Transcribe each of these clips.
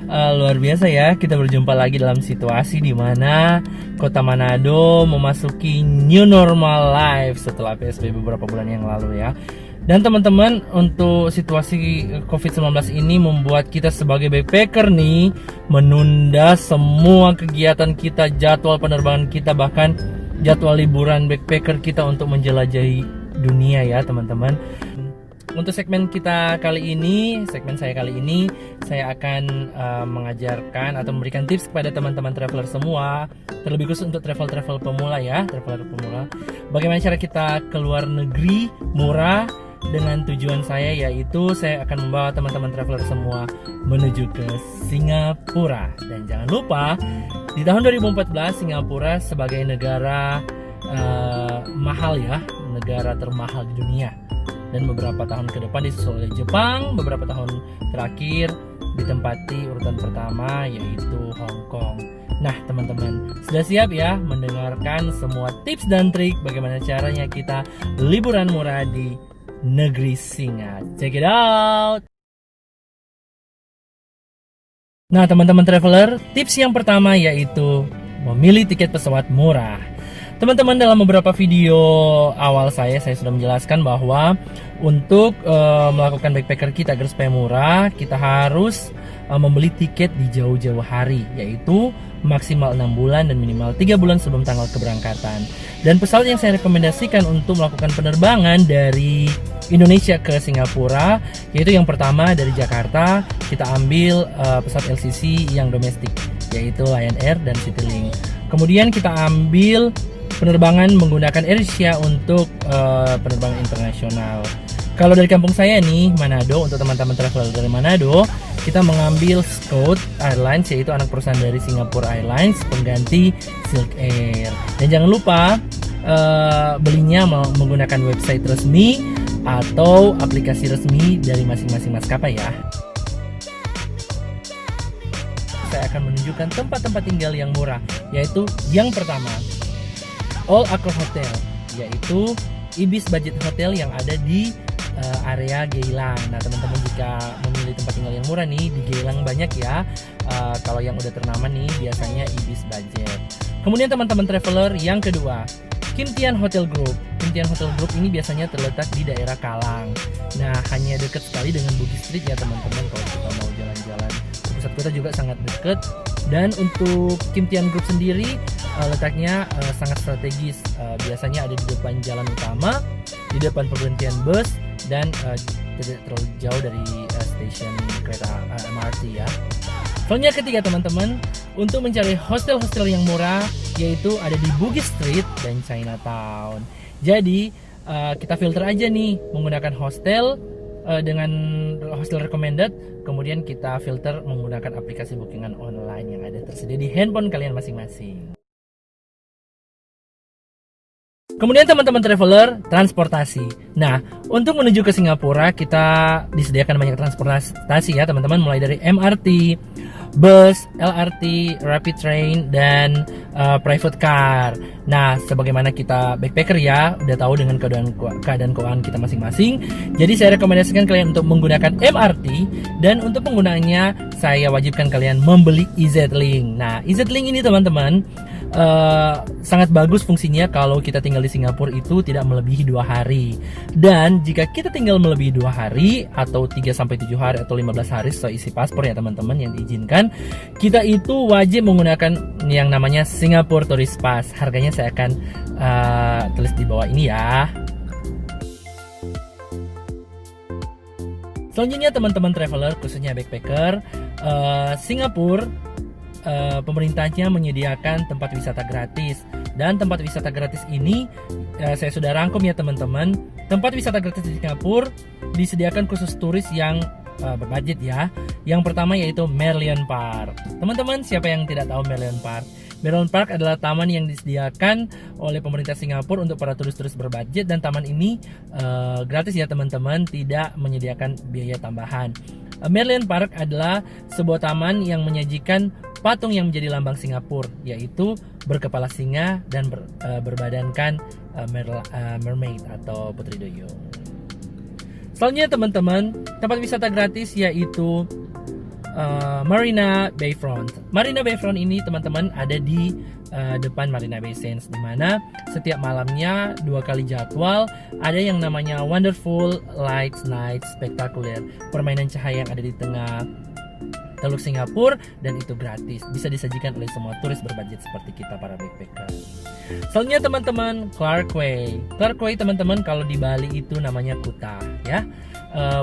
Luar biasa ya, kita berjumpa lagi dalam situasi di mana Kota Manado memasuki new normal life setelah PSBB beberapa bulan yang lalu ya. Dan teman-teman, untuk situasi COVID-19 ini membuat kita sebagai backpacker nih menunda semua kegiatan kita, jadwal penerbangan kita, bahkan jadwal liburan backpacker kita untuk menjelajahi dunia ya teman-teman. Untuk segmen kita kali ini, segmen saya kali ini, saya akan mengajarkan atau memberikan tips kepada teman-teman traveler semua, terlebih khusus untuk travel pemula ya, traveler pemula. Bagaimana cara kita keluar negeri murah dengan tujuan saya, yaitu saya akan membawa teman-teman traveler semua menuju ke Singapura. Dan jangan lupa, di tahun 2014 Singapura sebagai negara mahal ya, negara termahal di dunia. Dan beberapa tahun ke depan disusul oleh Jepang, beberapa tahun terakhir ditempati urutan pertama yaitu Hong Kong. Nah teman-teman, sudah siap ya mendengarkan semua tips dan trik bagaimana caranya kita liburan murah di negeri Singa. Check it out! Nah teman-teman traveler, tips yang pertama yaitu memilih tiket pesawat murah. Teman-teman, dalam beberapa video awal saya sudah menjelaskan bahwa untuk melakukan backpacker kita agar supaya murah, kita harus membeli tiket di jauh-jauh hari, yaitu maksimal 6 bulan dan minimal 3 bulan sebelum tanggal keberangkatan. Dan pesawat yang saya rekomendasikan untuk melakukan penerbangan dari Indonesia ke Singapura, yaitu yang pertama dari Jakarta, kita ambil pesawat LCC yang domestik, yaitu Lion Air dan Citylink. Kemudian kita ambil penerbangan menggunakan AirAsia untuk penerbangan internasional. Kalau dari kampung saya nih, Manado, untuk teman-teman traveler dari Manado, kita mengambil Scout Airlines, yaitu anak perusahaan dari Singapore Airlines, pengganti Silk Air. Dan jangan lupa belinya menggunakan website resmi atau aplikasi resmi dari masing-masing maskapai ya. Saya akan menunjukkan tempat-tempat tinggal yang murah, yaitu yang pertama, All Accor Hotel, yaitu Ibis Budget Hotel yang ada di area Geylang. Nah teman-teman, jika memilih tempat tinggal yang murah nih, di Geylang banyak ya. Kalau yang udah ternama nih biasanya Ibis Budget. Kemudian teman-teman traveler, yang kedua, Kim Tian Hotel Group. Kim Tian Hotel Group ini biasanya terletak di daerah Kallang. Nah hanya dekat sekali dengan Bugis Street ya teman-teman, kalau kita mau jalan-jalan ke pusat kota juga sangat dekat. Dan untuk Kim Tian Group sendiri letaknya sangat strategis, biasanya ada di depan jalan utama, di depan perberhentian bus, dan tidak terlalu jauh dari stasiun kereta MRT ya. Soalnya ketiga teman-teman, untuk mencari hostel-hostel yang murah, yaitu ada di Bugis Street dan Chinatown. Jadi kita filter aja nih menggunakan hostel dengan hostel recommended, kemudian kita filter menggunakan aplikasi bookingan online yang ada tersedia di handphone kalian masing-masing. Kemudian teman-teman traveler, transportasi. Nah, untuk menuju ke Singapura kita disediakan banyak transportasi ya teman-teman, mulai dari MRT, bus, LRT, rapid train, dan private car. Nah, sebagaimana kita backpacker ya, udah tahu dengan keadaan keuangan kita masing-masing. Jadi saya rekomendasikan kalian untuk menggunakan MRT, dan untuk penggunaannya saya wajibkan kalian membeli EZ-Link. Nah, EZ-Link ini teman-teman sangat bagus fungsinya kalau kita tinggal di Singapura itu tidak melebihi 2 hari. Dan jika kita tinggal melebihi 2 hari atau 3-7 hari atau 15 hari sesuai isi paspor ya teman-teman yang diizinkan, kita itu wajib menggunakan yang namanya Singapore Tourist Pass. Harganya saya akan tulis di bawah ini ya. Selanjutnya teman-teman traveler, khususnya backpacker, Singapura pemerintahnya menyediakan tempat wisata gratis. Dan tempat wisata gratis ini saya sudah rangkum ya teman-teman. Tempat wisata gratis di Singapura disediakan khusus turis yang berbudget ya. Yang pertama yaitu Merlion Park. Teman-teman, siapa yang tidak tahu Merlion Park? Merlion Park adalah taman yang disediakan oleh pemerintah Singapura untuk para turis-turis berbudget, dan taman ini gratis ya teman-teman, tidak menyediakan biaya tambahan. Merlion Park adalah sebuah taman yang menyajikan patung yang menjadi lambang Singapura, yaitu berkepala singa dan berbadankan mermaid atau putri duyung. Selanjutnya teman-teman, tempat wisata gratis yaitu Marina Bayfront. Marina Bayfront ini teman-teman ada di depan Marina Bay Sands, di mana setiap malamnya 2 kali jadwal ada yang namanya Wonderful Lights Night Spectacular, permainan cahaya yang ada di tengah Teluk Singapura, dan itu gratis, bisa disajikan oleh semua turis berbudget seperti kita para backpacker. Selanjutnya teman-teman, Clark Quay. Clark Quay teman-teman kalau di Bali itu namanya Kuta ya.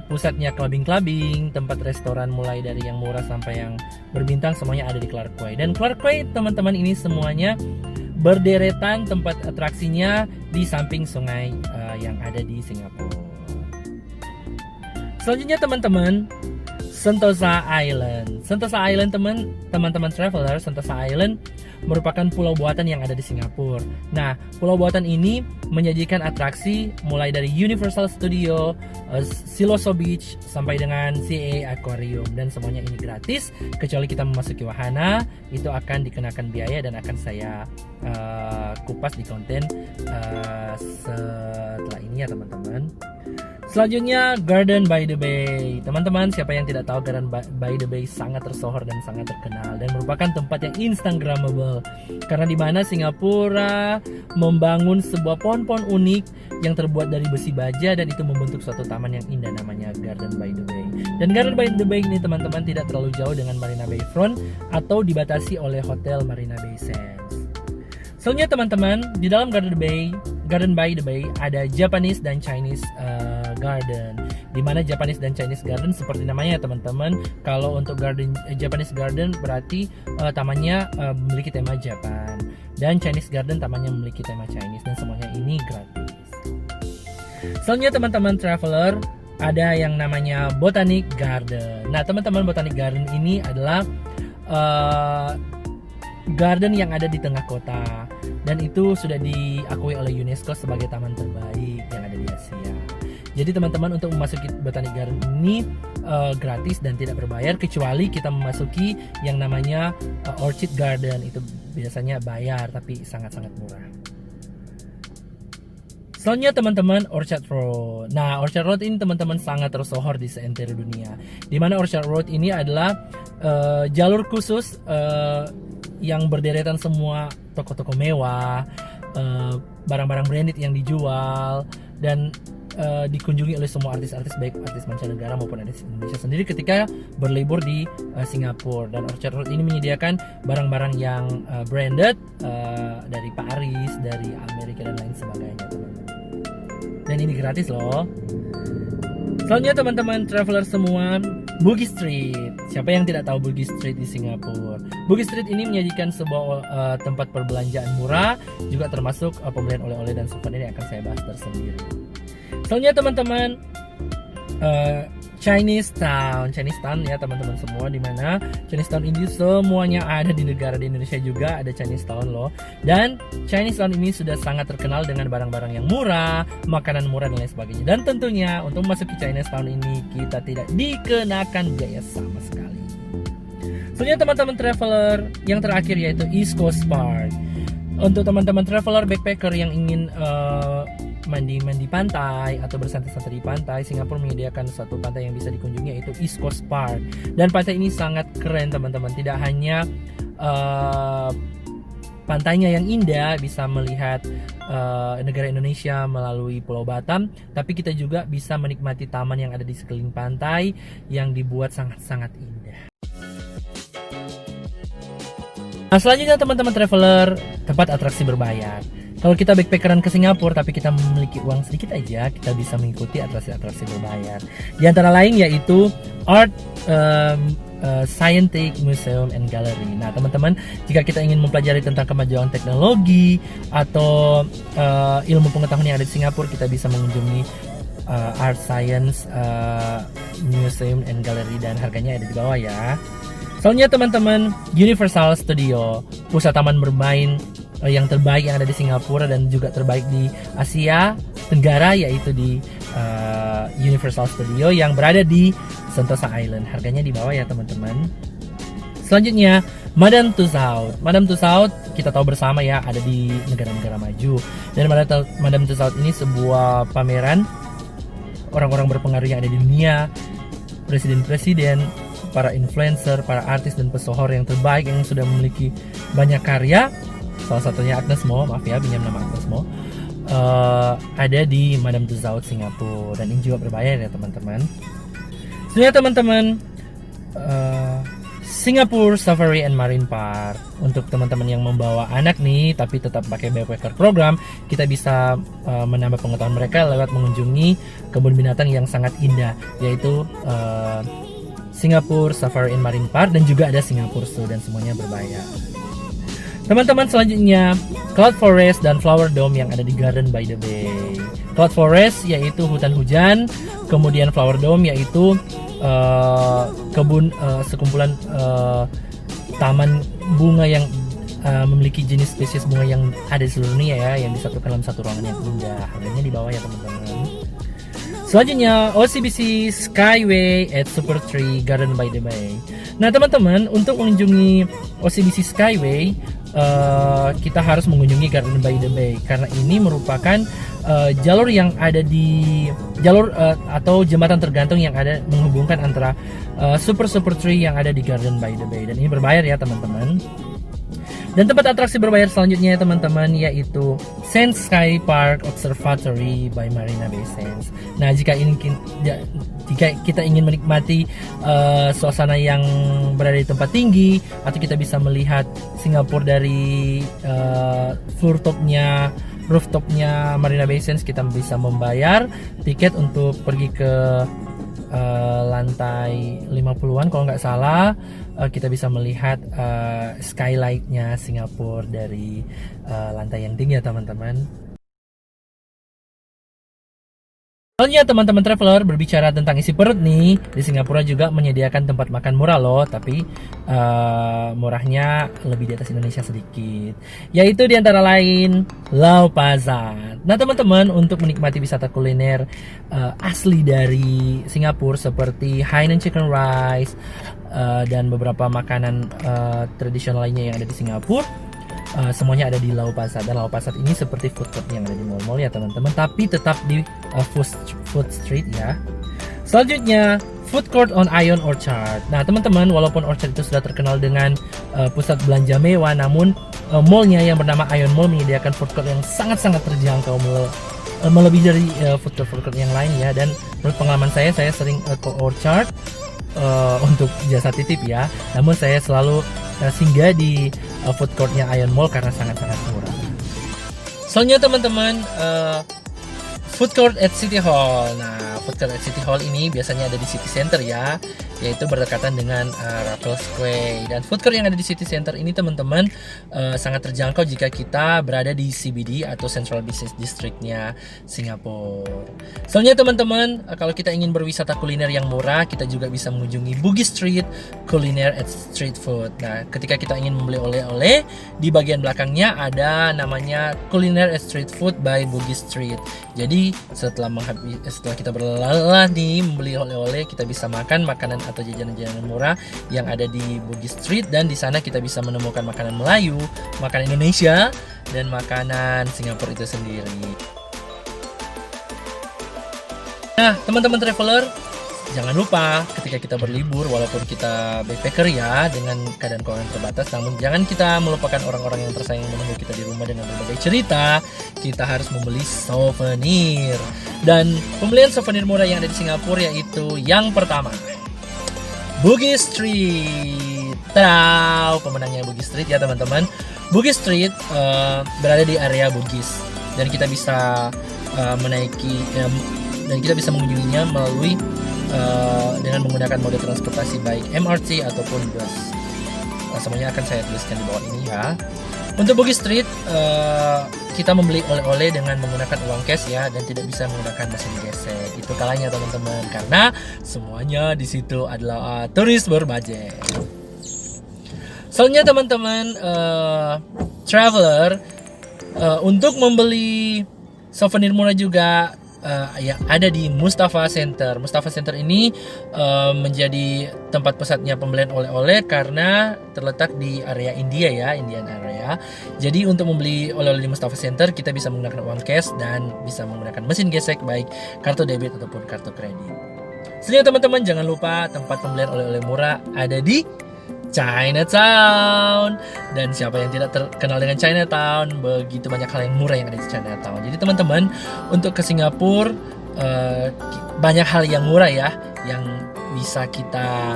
Pusatnya clubbing, tempat restoran mulai dari yang murah sampai yang berbintang semuanya ada di Clark Quay. Dan Clark Quay teman-teman ini semuanya berderetan tempat atraksinya di samping sungai yang ada di Singapura. Selanjutnya teman-teman, Sentosa Island. Sentosa Island teman-teman traveler, Sentosa Island merupakan pulau buatan yang ada di Singapura. Nah, pulau buatan ini menyajikan atraksi mulai dari Universal Studio, Siloso Beach sampai dengan CA Aquarium, dan semuanya ini gratis kecuali kita memasuki wahana, itu akan dikenakan biaya dan akan saya kupas di konten setelah ini ya teman-teman. Selanjutnya Garden by the Bay. Teman-teman, siapa yang tidak tahu, Garden by the Bay sangat tersohor dan sangat terkenal dan merupakan tempat yang instagramable karena di mana Singapura membangun sebuah pohon-pohon unik yang terbuat dari besi baja dan itu membentuk suatu taman yang indah namanya Garden by the Bay. Dan Garden by the Bay ini teman-teman tidak terlalu jauh dengan Marina Bay Front atau dibatasi oleh Hotel Marina Bay Sands. Selanjutnya teman-teman, di dalam Garden by the Bay ada Japanese dan Chinese Garden, di mana Japanese dan Chinese Garden seperti namanya teman-teman. Kalau untuk Japanese Garden berarti tamannya memiliki tema Japan, dan Chinese Garden tamannya memiliki tema Chinese, dan semuanya ini gratis. Selanjutnya teman-teman traveler, ada yang namanya Botanic Garden. Nah teman-teman, Botanic Garden ini adalah garden yang ada di tengah kota dan itu sudah diakui oleh UNESCO sebagai taman terbaik yang ada di Asia. Jadi teman-teman, untuk memasuki Botanic Garden ini gratis dan tidak berbayar kecuali kita memasuki yang namanya Orchid Garden, itu biasanya bayar tapi sangat-sangat murah. Selanjutnya teman-teman, Orchard Road. Nah, Orchard Road ini teman-teman sangat tersohor di seantero dunia. Di mana Orchard Road ini adalah jalur khusus yang berderetan semua toko-toko mewah, barang-barang branded yang dijual, dan dikunjungi oleh semua artis-artis, baik artis mancanegara maupun artis Indonesia sendiri ketika berlibur di Singapura. Dan Orchard Road ini menyediakan barang-barang yang branded dari Paris, dari Amerika dan lain sebagainya teman-teman. Dan ini gratis loh. Selanjutnya teman-teman traveler semua, Bugis Street. Siapa yang tidak tahu Bugis Street di Singapura? Bugis Street ini menyajikan sebuah tempat perbelanjaan murah, juga termasuk pembelian oleh-oleh dan souvenir yang akan saya bahas tersendiri. Selanjutnya teman-teman, Chinatown ya teman-teman semua, di mana Chinatown ini semuanya ada di negara di Indonesia juga ada Chinatown loh. Dan Chinatown ini sudah sangat terkenal dengan barang-barang yang murah, makanan murah dan lain sebagainya. Dan tentunya untuk memasuki Chinatown ini kita tidak dikenakan biaya sama sekali. Selanjutnya teman-teman traveler, yang terakhir yaitu East Coast Park. Untuk teman-teman traveler backpacker yang ingin mandi pantai atau bersantai-santai di pantai, Singapura menyediakan satu pantai yang bisa dikunjungi yaitu East Coast Park. Dan pantai ini sangat keren teman-teman, tidak hanya pantainya yang indah, bisa melihat negara Indonesia melalui Pulau Batam, tapi kita juga bisa menikmati taman yang ada di sekeliling pantai yang dibuat sangat-sangat indah. Nah selanjutnya teman-teman traveler, tempat atraksi berbayar. Kalau kita backpackeran ke Singapura tapi kita memiliki uang sedikit aja, kita bisa mengikuti atraksi-atraksi berbayar. Di antara lain yaitu Art Scientific Museum and Gallery. Nah teman-teman, jika kita ingin mempelajari tentang kemajuan teknologi atau ilmu pengetahuan yang ada di Singapura, kita bisa mengunjungi Art Science Museum and Gallery, dan harganya ada di bawah ya. Selanjutnya teman-teman, Universal Studio, pusat taman bermain yang terbaik yang ada di Singapura dan juga terbaik di Asia Tenggara, yaitu di Universal Studio yang berada di Sentosa Island. Harganya di bawah ya teman-teman. Selanjutnya, Madame Tussauds. Madame Tussauds kita tahu bersama ya, ada di negara-negara maju. Dan Madame Tussauds ini sebuah pameran orang-orang berpengaruh yang ada di dunia, presiden-presiden, para influencer, para artis dan pesohor yang terbaik yang sudah memiliki banyak karya. Salah satunya Agnes Mo, maaf ya pinjam nama Agnes Mo. Ada di Madame Tussauds Singapura, dan ini juga berbayar ya teman-teman. Sebenarnya teman-teman, Singapore Safari and Marine Park, untuk teman-teman yang membawa anak nih tapi tetap pakai backpacker program, kita bisa menambah pengetahuan mereka lewat mengunjungi kebun binatang yang sangat indah, yaitu Singapore Safari and Marine Park, dan juga ada Singapore Zoo, dan semuanya berbayar. Teman-teman, selanjutnya Cloud Forest dan Flower Dome yang ada di Garden by the Bay. Cloud Forest yaitu hutan hujan, kemudian Flower Dome yaitu kebun sekumpulan taman bunga yang memiliki jenis spesies bunga yang ada di seluruh dunia ya, yang disatukan dalam satu ruangan yang indah. Harganya di bawah ya teman-teman. Selanjutnya OCBC Skyway at Super Tree Garden by the Bay. Nah teman-teman, untuk mengunjungi OCBC Skyway kita harus mengunjungi Garden by the Bay, karena ini merupakan jalur yang ada di atau jembatan tergantung yang ada menghubungkan antara Super Tree yang ada di Garden by the Bay, dan ini berbayar ya teman-teman. Dan tempat atraksi berbayar selanjutnya ya teman-teman, yaitu Sands Sky Park Observatory by Marina Bay Sands. Nah, jika kita ingin menikmati suasana yang berada di tempat tinggi, atau kita bisa melihat Singapura dari rooftopnya Marina Bay Sands, kita bisa membayar tiket untuk pergi ke lantai 50-an kalau nggak salah. Kita bisa melihat skylight-nya Singapura dari lantai yang tinggi ya teman-teman. Soalnya teman-teman traveler, berbicara tentang isi perut nih, di Singapura juga menyediakan tempat makan murah loh, tapi murahnya lebih di atas Indonesia sedikit, yaitu di antara lain Lau Pa Sat. Nah teman-teman, untuk menikmati wisata kuliner asli dari Singapura seperti Hainan Chicken Rice dan beberapa makanan tradisional lainnya yang ada di Singapura, semuanya ada di Lau Pa Sat. Dan Lau Pa Sat ini seperti food court yang ada di mall-mall ya teman-teman, tapi tetap di food street ya. Selanjutnya food court on Ion Orchard. Nah teman-teman, walaupun Orchard itu sudah terkenal dengan pusat belanja mewah, namun mallnya yang bernama Ion Mall menyediakan food court yang sangat-sangat terjangkau, melebihi dari food court yang lain ya. Dan menurut pengalaman saya sering ke Orchard untuk jasa titip ya, namun saya selalu singgah di food courtnya Ion Mall karena sangat-sangat murah. Soalnya teman-teman, food court at City Hall. Nah, food court at City Hall ini biasanya ada di City Center ya, yaitu berdekatan dengan Raffles Quay. Dan food court yang ada di City Center ini teman-teman sangat terjangkau jika kita berada di CBD atau Central Business District-nya Singapura. Soalnya teman-teman, kalau kita ingin berwisata kuliner yang murah, kita juga bisa mengunjungi Bugis Street Kuliner at Street Food. Nah, ketika kita ingin membeli oleh-oleh, di bagian belakangnya ada namanya Kuliner at Street Food by Bugis Street. Jadi setelah kita berlelah nih membeli oleh-oleh, kita bisa makan makanan atau jajanan-jajanan murah yang ada di Bugis Street, dan di sana kita bisa menemukan makanan Melayu, makanan Indonesia, dan makanan Singapura itu sendiri. Nah, teman-teman traveler, jangan lupa ketika kita berlibur, walaupun kita backpacker ya dengan keadaan keuangan terbatas, namun jangan kita melupakan orang-orang yang tersayang menunggu kita di rumah dengan berbagai cerita. Kita harus membeli souvenir, dan pembelian souvenir murah yang ada di Singapura yaitu yang pertama, Bugis Street. Tadaa, pemenangnya Bugis Street ya teman-teman. Bugis Street berada di area Bugis, dan kita bisa menaiki dan kita bisa mengunjunginya melalui dengan menggunakan mode transportasi baik MRT ataupun bus. Semuanya akan saya tuliskan di bawah ini ya. Untuk Bugis Street kita membeli oleh-oleh dengan menggunakan uang cash ya, dan tidak bisa menggunakan mesin gesek. Itu kalanya teman-teman, karena semuanya di situ adalah turis berbudget. Soalnya teman-teman traveler, untuk membeli souvenir murah juga yang ada di Mustafa Center. Mustafa Center ini menjadi tempat pusatnya pembelian oleh-oleh karena terletak di area India ya, Indian area. Jadi untuk membeli oleh-oleh di Mustafa Center, kita bisa menggunakan uang cash dan bisa menggunakan mesin gesek baik kartu debit ataupun kartu kredit. Selanjutnya teman-teman, jangan lupa tempat pembelian oleh-oleh murah ada di Chinatown. Dan siapa yang tidak terkenal dengan Chinatown, begitu banyak hal yang murah yang ada di Chinatown. Jadi teman-teman, untuk ke Singapura banyak hal yang murah ya, yang bisa kita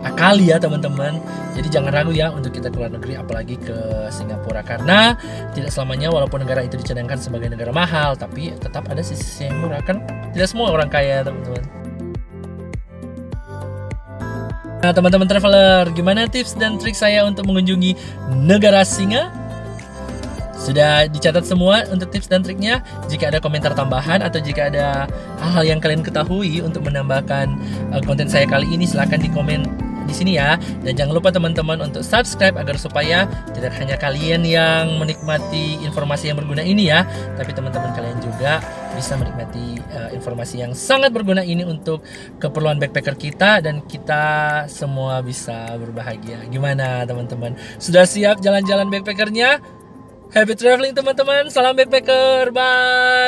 akali ya teman-teman. Jadi jangan ragu ya untuk kita keluar negeri, apalagi ke Singapura, karena tidak selamanya walaupun negara itu dicadangkan sebagai negara mahal, tapi tetap ada sisi yang murah kan. Tidak semua orang kaya teman-teman. Nah teman-teman traveler, gimana tips dan trik saya untuk mengunjungi negara Singa? Sudah dicatat semua untuk tips dan triknya? Jika ada komentar tambahan atau jika ada hal-hal yang kalian ketahui untuk menambahkan konten saya kali ini, silahkan di komen di sini ya. Dan jangan lupa teman-teman untuk subscribe agar supaya tidak hanya kalian yang menikmati informasi yang berguna ini ya, tapi teman-teman kalian juga bisa menikmati informasi yang sangat berguna ini untuk keperluan backpacker kita, dan kita semua bisa berbahagia. Gimana teman-teman? Sudah siap jalan-jalan backpackernya? Happy traveling teman-teman, salam backpacker, bye!